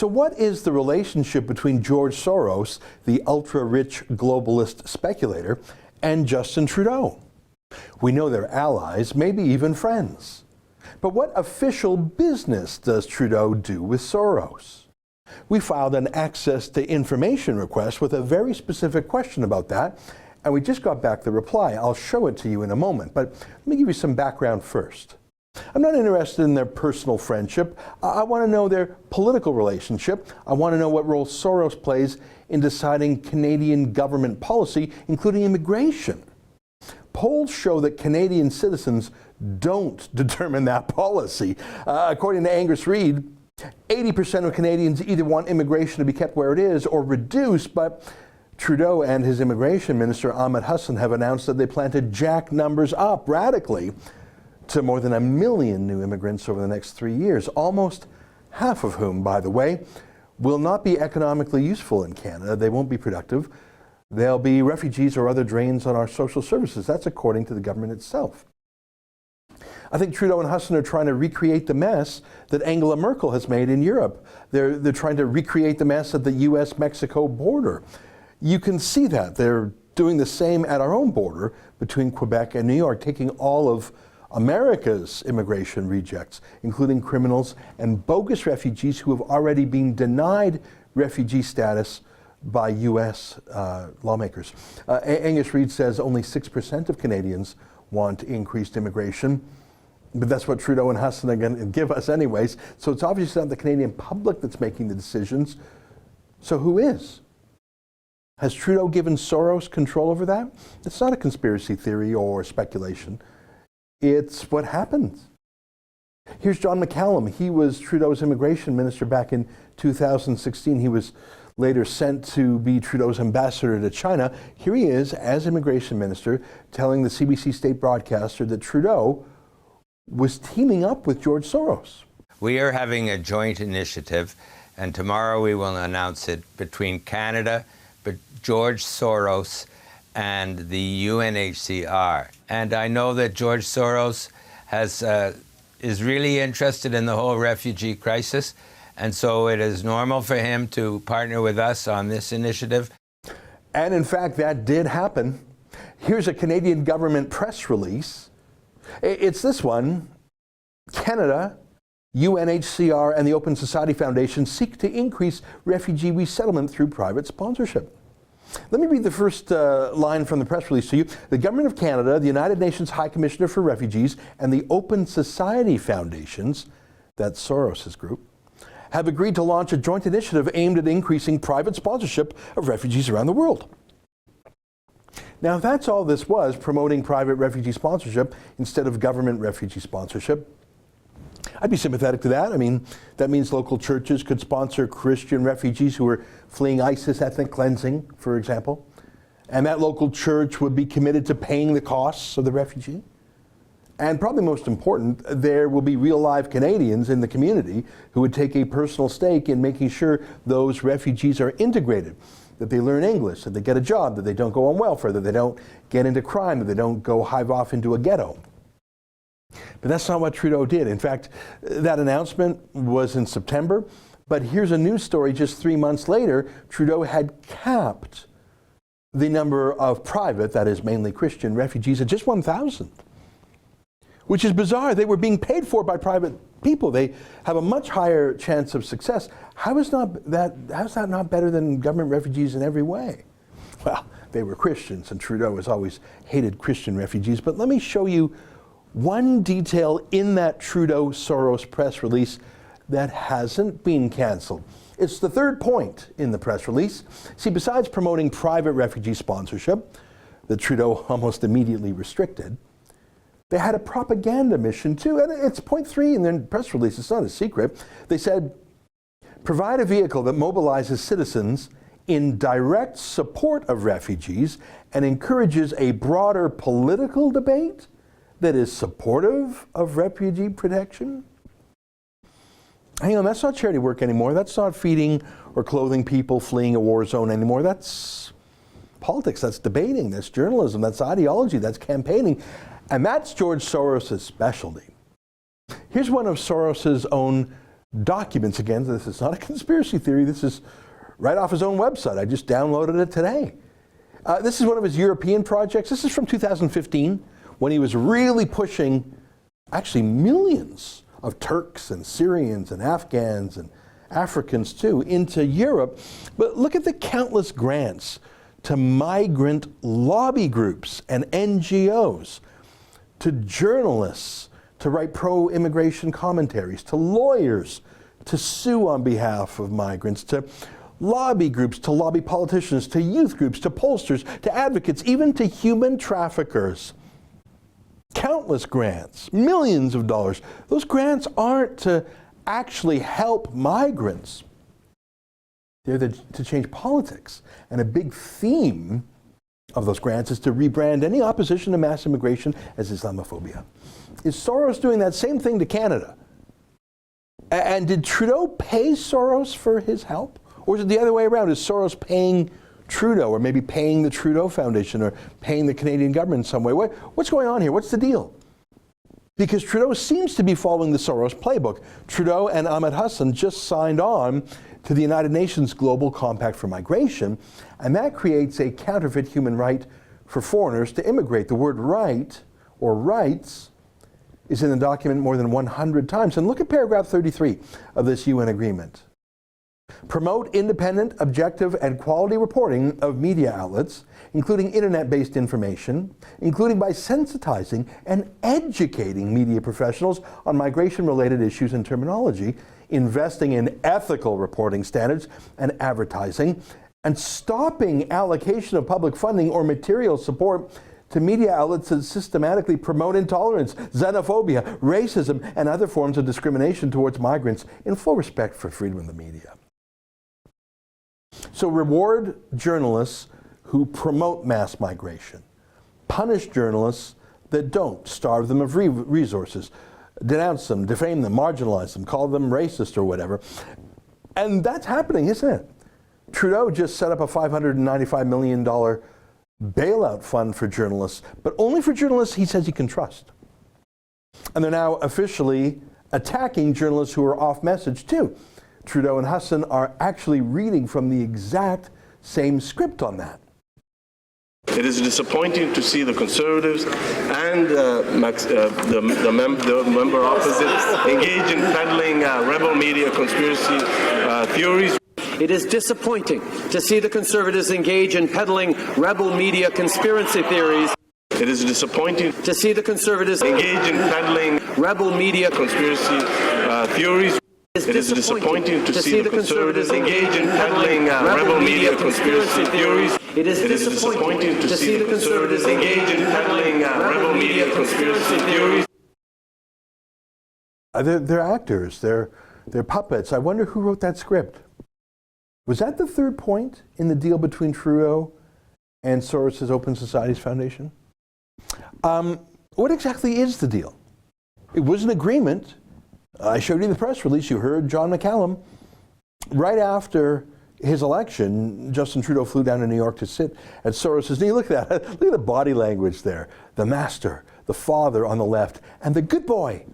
So what is the relationship between George Soros, the ultra-rich globalist speculator, and Justin Trudeau? We know they're allies, maybe even friends. But what official business does Trudeau do with Soros? We filed an access to information request with a very specific question about that, and we just got back the reply. I'll show it to you in a moment, but let me give you some background first. I'm not interested in their personal friendship. I want to know their political relationship. I want to know what role Soros plays in deciding Canadian government policy, including immigration. Polls show that Canadian citizens don't determine that policy. According to Angus Reid, 80% of Canadians either want immigration to be kept where it is or reduced, but Trudeau and his immigration minister, Ahmed Hassan, have announced that they plan to jack numbers up radically to more than 1 million new immigrants over the next 3 years, almost half of whom, by the way, will not be economically useful in Canada. They won't be productive. They'll be refugees or other drains on our social services. That's according to the government itself. I think Trudeau and Hassan are trying to recreate the mess that Angela Merkel has made in Europe. They're trying to recreate the mess at the US-Mexico border. You can see that. They're doing the same at our own border between Quebec and New York, taking all of America's immigration rejects, including criminals and bogus refugees who have already been denied refugee status by US lawmakers. Angus Reid says only 6% of Canadians want increased immigration, but that's what Trudeau and Hassan are going to give us anyways. So it's obviously not the Canadian public that's making the decisions. So who is? Has Trudeau given Soros control over that? It's not a conspiracy theory or speculation. It's what happens. Here's John McCallum. He was Trudeau's immigration minister back in 2016. He was later sent to be Trudeau's ambassador to China. Here he is as immigration minister telling the CBC state broadcaster that Trudeau was teaming up with George Soros. We are having a joint initiative, and tomorrow we will announce it, between Canada, but George Soros and the UNHCR. And I know that George Soros is really interested in the whole refugee crisis, and so it is normal for him to partner with us on this initiative. And in fact, that did happen. Here's a Canadian government press release. It's this one. Canada, UNHCR, and the Open Society Foundation seek to increase refugee resettlement through private sponsorship. Let me read the first line from the press release to you. The Government of Canada, the United Nations High Commissioner for Refugees, and the Open Society Foundations, that's Soros' group, have agreed to launch a joint initiative aimed at increasing private sponsorship of refugees around the world. Now, if that's all this was, promoting private refugee sponsorship instead of government refugee sponsorship, I'd be sympathetic to that. I mean, that means local churches could sponsor Christian refugees who are fleeing ISIS ethnic cleansing, for example. And that local church would be committed to paying the costs of the refugee. And probably most important, there will be real live Canadians in the community who would take a personal stake in making sure those refugees are integrated, that they learn English, that they get a job, that they don't go on welfare, that they don't get into crime, that they don't go hive off into a ghetto. But that's not what Trudeau did. In fact, that announcement was in September, but here's a news story just 3 months later. Trudeau had capped the number of private, that is mainly Christian, refugees at just 1,000, which is bizarre. They were being paid for by private people. They have a much higher chance of success. How is that not better than government refugees in every way? Well, they were Christians, and Trudeau has always hated Christian refugees. But let me show you one detail in that Trudeau-Soros press release that hasn't been canceled. It's the third point in the press release. See, besides promoting private refugee sponsorship that Trudeau almost immediately restricted, they had a propaganda mission too, and it's point 3 in their press release. It's not a secret. They said, provide a vehicle that mobilizes citizens in direct support of refugees and encourages a broader political debate that is supportive of refugee protection. Hang on, that's not charity work anymore. That's not feeding or clothing people fleeing a war zone anymore. That's politics, that's debating, that's journalism, that's ideology, that's campaigning. And that's George Soros' specialty. Here's one of Soros' own documents. Again, this is not a conspiracy theory. This is right off his own website. I just downloaded it today. This is one of his European projects. This is from 2015, when he was really pushing actually millions of Turks and Syrians and Afghans and Africans too into Europe. But look at the countless grants to migrant lobby groups and NGOs, to journalists to write pro-immigration commentaries, to lawyers to sue on behalf of migrants, to lobby groups, to lobby politicians, to youth groups, to pollsters, to advocates, even to human traffickers. Countless grants, millions of dollars. Those grants aren't to actually help migrants. They're to change politics. And a big theme of those grants is to rebrand any opposition to mass immigration as Islamophobia. Is Soros doing that same thing to Canada? And did Trudeau pay Soros for his help? Or is it the other way around? Is Soros paying Trudeau, or maybe paying the Trudeau Foundation, or paying the Canadian government in some way? What's going on here? What's the deal? Because Trudeau seems to be following the Soros playbook. Trudeau and Ahmed Hassan just signed on to the United Nations Global Compact for Migration, and that creates a counterfeit human right for foreigners to immigrate. The word right, or rights, is in the document more than 100 times. And look at paragraph 33 of this UN agreement. Promote independent, objective, and quality reporting of media outlets, including internet-based information, including by sensitizing and educating media professionals on migration-related issues and terminology, investing in ethical reporting standards and advertising, and stopping allocation of public funding or material support to media outlets that systematically promote intolerance, xenophobia, racism, and other forms of discrimination towards migrants in full respect for freedom of the media. So reward journalists who promote mass migration. Punish journalists that don't. Starve them of resources. Denounce them, defame them, marginalize them, call them racist or whatever. And that's happening, isn't it? Trudeau just set up a $595 million bailout fund for journalists, but only for journalists he says he can trust. And they're now officially attacking journalists who are off message too. Trudeau and Hassan are actually reading from the exact same script on that. It is disappointing to see the Conservatives and the member opposite engage in peddling rebel media conspiracy theories. It is disappointing to see the Conservatives engage in peddling rebel media conspiracy theories. It is disappointing To see the Conservatives engage in peddling rebel media conspiracy theories. It is disappointing to see the Conservatives engage in peddling rebel media conspiracy theories. It is disappointing to see the Conservatives engage in peddling rebel media conspiracy theories. They're actors, they're puppets. I wonder who wrote that script. Was that the third point in the deal between Trudeau and Soros' Open Societies Foundation? What exactly is the deal? It was an agreement. I showed you the press release. You heard John McCallum. Right after his election, Justin Trudeau flew down to New York to sit at Soros' knee. Look at that. Look at the body language there. The master, the father on the left, and the good boy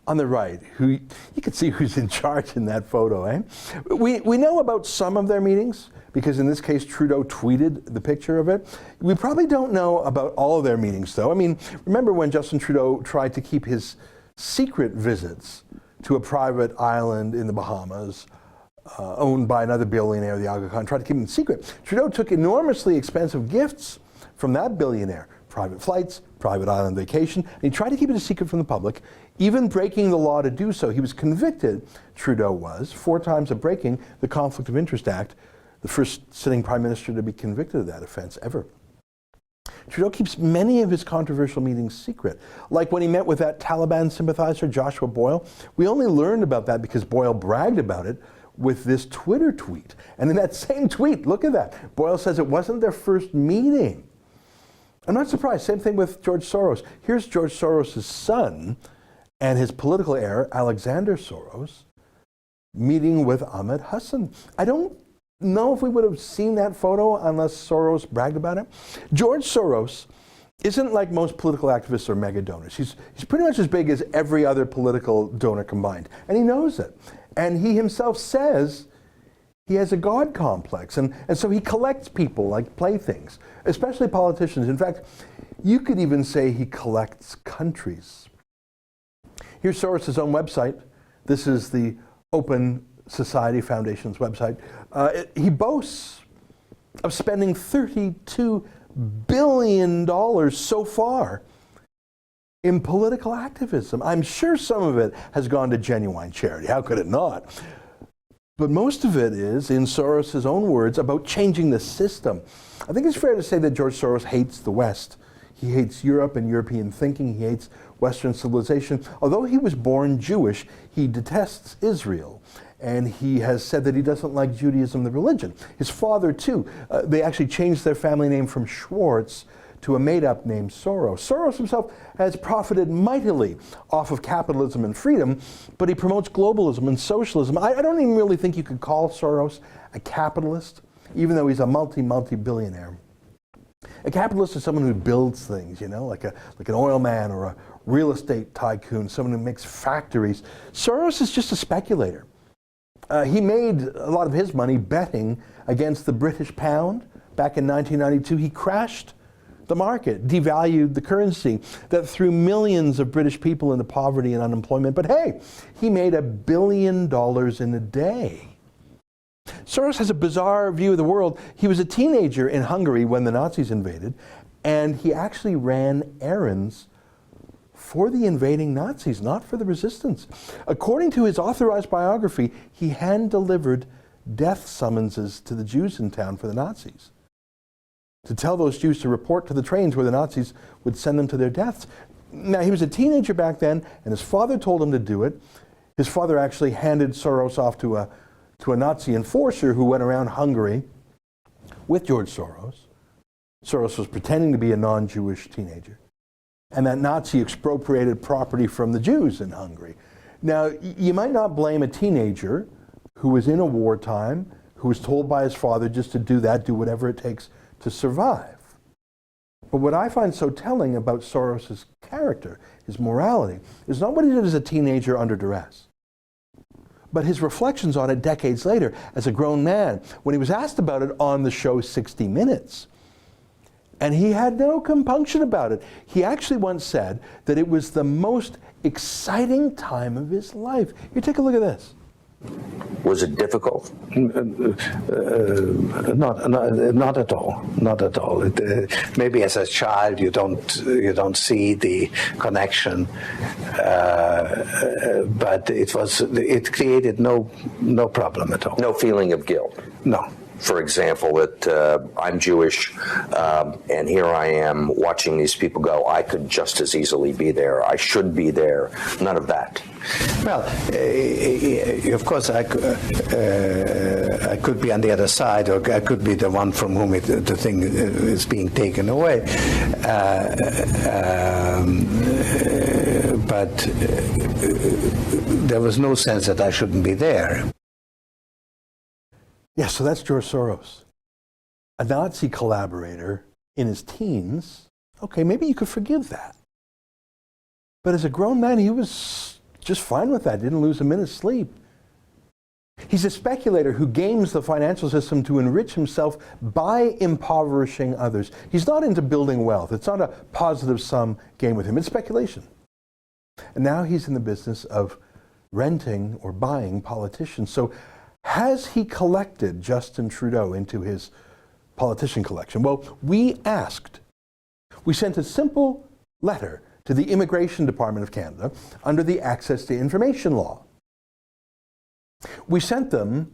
on the right, who you can see who's in charge in that photo, eh? We know about some of their meetings, because in this case, Trudeau tweeted the picture of it. We probably don't know about all of their meetings, though. I mean, remember when Justin Trudeau tried to keep his secret visits to a private island in the Bahamas, owned by another billionaire, the Aga Khan, tried to keep them secret. Trudeau took enormously expensive gifts from that billionaire, private flights, private island vacation, and he tried to keep it a secret from the public, even breaking the law to do so. He was convicted, Trudeau was, 4 times of breaking the Conflict of Interest Act, the first sitting prime minister to be convicted of that offense ever. Trudeau keeps many of his controversial meetings secret. Like when he met with that Taliban sympathizer, Joshua Boyle. We only learned about that because Boyle bragged about it with this Twitter tweet. And in that same tweet, look at that, Boyle says it wasn't their first meeting. I'm not surprised. Same thing with George Soros. Here's George Soros' son and his political heir, Alexander Soros, meeting with Ahmed Hassan. I don't know if we would have seen that photo unless Soros bragged about it. George Soros isn't like most political activists or mega donors. He's pretty much as big as every other political donor combined, and he knows it. And he himself says he has a God complex, and so he collects people like playthings, especially politicians. In fact, you could even say he collects countries. Here's Soros' own website. This is the Open Society Foundation's website. He boasts of spending $32 billion so far in political activism. I'm sure some of it has gone to genuine charity. How could it not? But most of it is, in Soros' own words, about changing the system. I think it's fair to say that George Soros hates the West. He hates Europe and European thinking. He hates Western civilization. Although he was born Jewish, he detests Israel. And he has said that he doesn't like Judaism, the religion. His father, too. They actually changed their family name from Schwartz to a made-up name, Soros. Soros himself has profited mightily off of capitalism and freedom, but he promotes globalism and socialism. I don't even really think you could call Soros a capitalist, even though he's a multi-billionaire. A capitalist is someone who builds things, you know, like an oil man or a real estate tycoon, someone who makes factories. Soros is just a speculator. He made a lot of his money betting against the British pound. Back in 1992, he crashed the market, devalued the currency, that threw millions of British people into poverty and unemployment. But hey, he made $1 billion in a day. Soros has a bizarre view of the world. He was a teenager in Hungary when the Nazis invaded, and he actually ran errands for the invading Nazis, not for the resistance. According to his authorized biography, he hand-delivered death summonses to the Jews in town for the Nazis, to tell those Jews to report to the trains where the Nazis would send them to their deaths. Now, he was a teenager back then, and his father told him to do it. His father actually handed Soros off to a Nazi enforcer who went around Hungary with George Soros. Soros was pretending to be a non-Jewish teenager. And that Nazi expropriated property from the Jews in Hungary. Now, you might not blame a teenager who was in a wartime, who was told by his father just to do that, do whatever it takes to survive. But what I find so telling about Soros' character, his morality, is not what he did as a teenager under duress, but his reflections on it decades later as a grown man, when he was asked about it on the show 60 Minutes. And he had no compunction about it. He actually once said that it was the most exciting time of his life. Here, take a look at this. Was it difficult? Not at all. Not at all. Maybe as a child you don't see the connection, but it created no problem at all. No feeling of guilt. No. For example, that I'm Jewish, and here I am watching these people go. I could just as easily be there. I should be there. None of that. Well, of course, I could be on the other side, or I could be the one from whom the thing is being taken away. But there was no sense that I shouldn't be there. Yeah, so that's George Soros, a Nazi collaborator in his teens. Okay, maybe you could forgive that. But as a grown man, he was just fine with that, didn't lose a minute's sleep. He's a speculator who games the financial system to enrich himself by impoverishing others. He's not into building wealth. It's not a positive-sum game with him. It's speculation. And now he's in the business of renting or buying politicians. So has he collected Justin Trudeau into his politician collection? Well, we asked. We sent a simple letter to the Immigration Department of Canada under the Access to Information Law. We sent them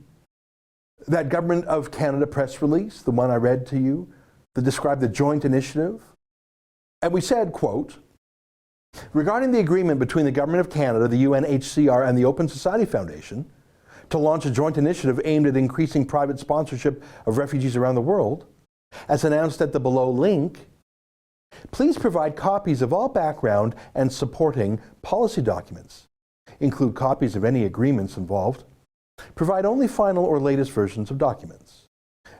that Government of Canada press release, the one I read to you, that described the joint initiative. And we said, quote, regarding the agreement between the Government of Canada, the UNHCR, and the Open Society Foundation to launch a joint initiative aimed at increasing private sponsorship of refugees around the world, as announced at the below link, please provide copies of all background and supporting policy documents. Include copies of any agreements involved. Provide only final or latest versions of documents.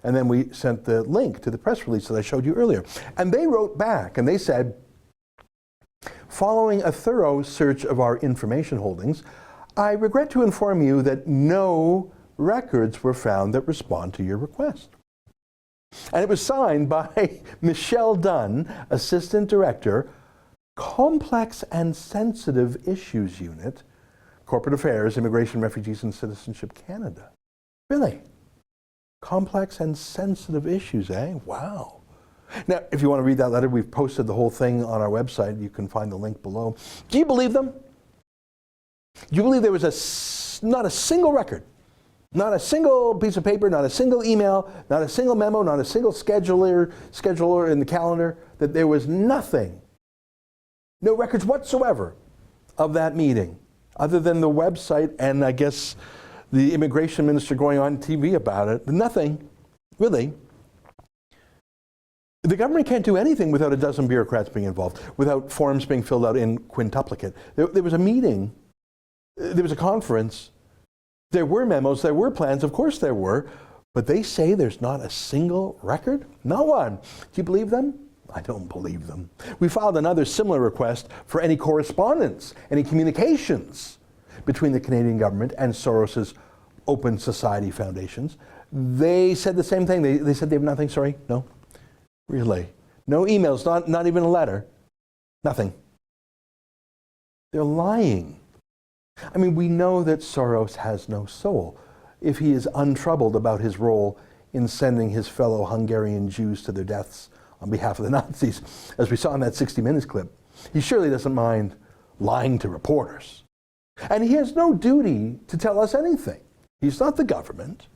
And then we sent the link to the press release that I showed you earlier. And they wrote back and they said, following a thorough search of our information holdings, I regret to inform you that no records were found that respond to your request. And it was signed by Michelle Dunn, Assistant Director, Complex and Sensitive Issues Unit, Corporate Affairs, Immigration, Refugees, and Citizenship Canada. Really? Complex and sensitive issues, eh? Wow. Now, if you want to read that letter, we've posted the whole thing on our website. You can find the link below. Do you believe them? Do you believe there was not a single record, not a single piece of paper, not a single email, not a single memo, not a single scheduler in the calendar, that there was nothing, no records whatsoever of that meeting, other than the website and I guess the immigration minister going on TV about it? Nothing, really. The government can't do anything without a dozen bureaucrats being involved, without forms being filled out in quintuplicate. There was a meeting, there was a conference, there were memos, there were plans, of course there were, but they say there's not a single record? Not one. Do you believe them? I don't believe them. We filed another similar request for any correspondence, any communications between the Canadian government and Soros's Open Society Foundations. They said the same thing. They said they have nothing. Sorry, no. Really? No emails, not even a letter. Nothing. They're lying. I mean, we know that Soros has no soul if he is untroubled about his role in sending his fellow Hungarian Jews to their deaths on behalf of the Nazis, as we saw in that 60 Minutes clip. He surely doesn't mind lying to reporters. And he has no duty to tell us anything. He's not the government.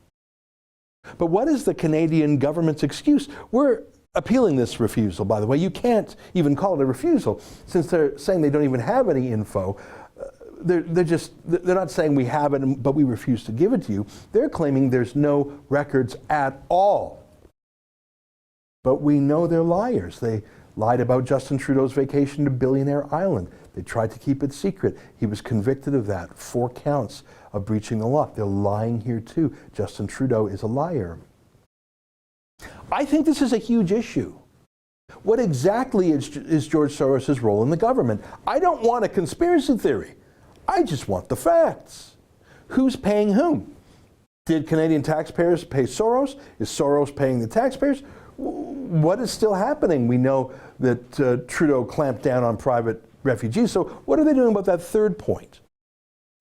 But what is the Canadian government's excuse? We're appealing this refusal, by the way. You can't even call it a refusal, since they're saying they don't even have any info. They're not saying we have it, but we refuse to give it to you. They're claiming there's no records at all. But we know they're liars. They lied about Justin Trudeau's vacation to Billionaire Island. They tried to keep it secret. He was convicted of that. 4 counts of breaching the law. They're lying here too. Justin Trudeau is a liar. I think this is a huge issue. What exactly is George Soros' role in the government? I don't want a conspiracy theory. I just want the facts. Who's paying whom? Did Canadian taxpayers pay Soros? Is Soros paying the taxpayers? What is still happening? We know that Trudeau clamped down on private refugees. So what are they doing about that third point?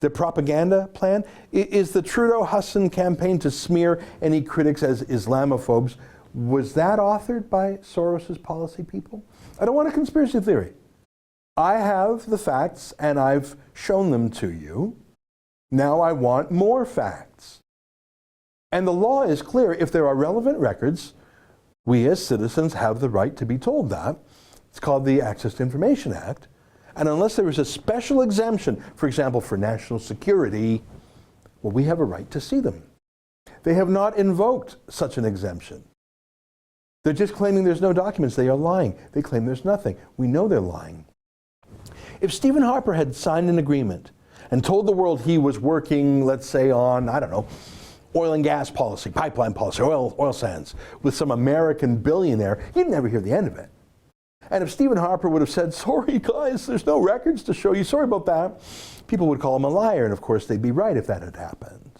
The propaganda plan? Is the Trudeau-Husson campaign to smear any critics as Islamophobes, was that authored by Soros's policy people? I don't want a conspiracy theory. I have the facts and I've shown them to you. Now I want more facts. And the law is clear. If there are relevant records, we as citizens have the right to be told that. It's called the Access to Information Act. And unless there is a special exemption, for example, for national security, well, we have a right to see them. They have not invoked such an exemption. They're just claiming there's no documents. They are lying. They claim there's nothing. We know they're lying. If Stephen Harper had signed an agreement and told the world he was working, let's say, on, I don't know, oil and gas policy, pipeline policy, oil sands, with some American billionaire, you'd never hear the end of it. And if Stephen Harper would have said, sorry guys, there's no records to show you, sorry about that, people would call him a liar, and of course they'd be right if that had happened.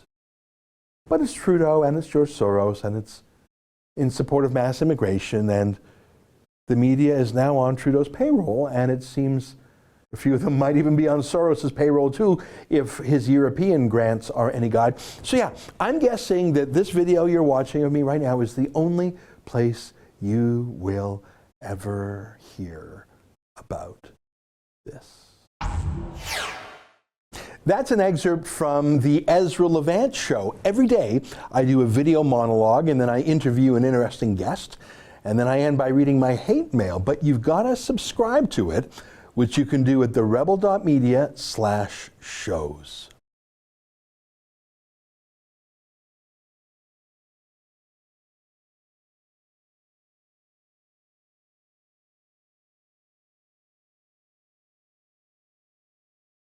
But it's Trudeau and it's George Soros and it's in support of mass immigration, and the media is now on Trudeau's payroll, and it seems a few of them might even be on Soros's payroll too, if his European grants are any guide. So yeah, I'm guessing that this video you're watching of me right now is the only place you will ever hear about this. That's an excerpt from the Ezra Levant Show. Every day I do a video monologue and then I interview an interesting guest, and then I end by reading my hate mail. But you've got to subscribe to it, which you can do at therebel.media/shows.